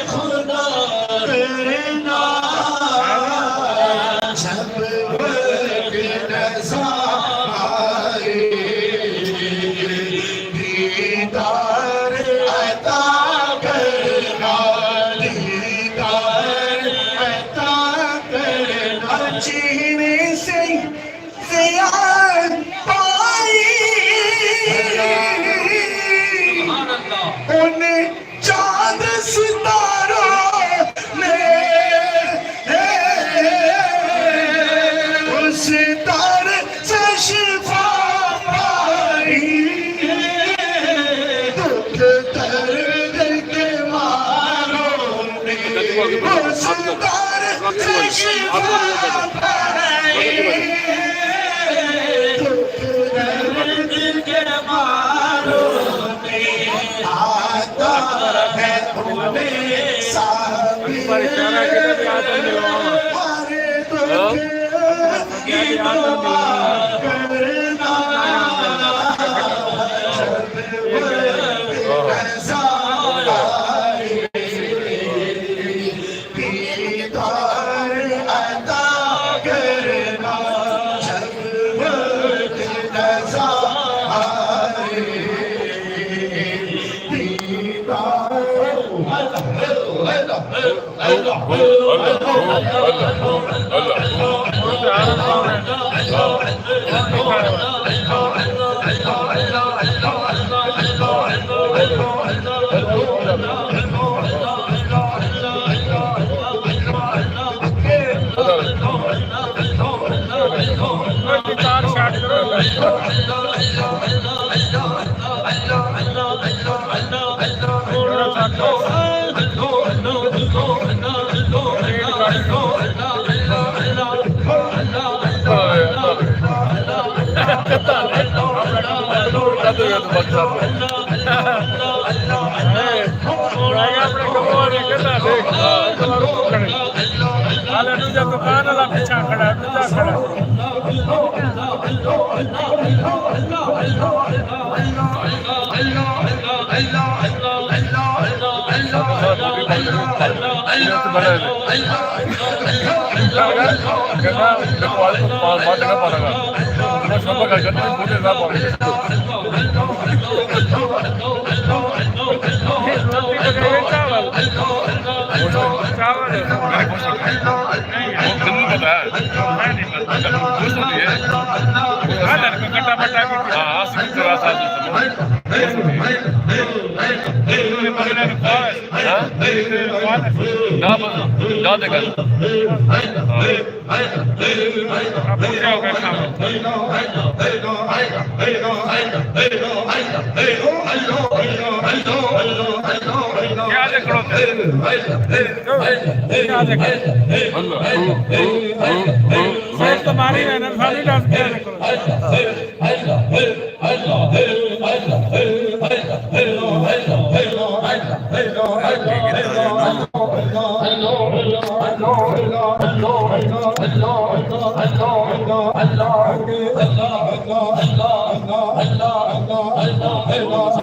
खुदा करना जब वक्त नज़ारे दीदार अता करना दीदार अता करना जीने से ज़ियाद पाई उन्हें चाँद सितारों ने उस तारे से शिफा पाई दुख दर्द के मारों ने उस तारे से शिफा पाई दुख दर्द के मारों ने आता है उन्हें साबिर हमारे दुख की दुआ करना जब वक्त नज़ारे दीदार अता करना जब वक्त नज़ारे दुकान वाला पीछा खड़ा तुम्हारी मेहनत सारी डांस Allah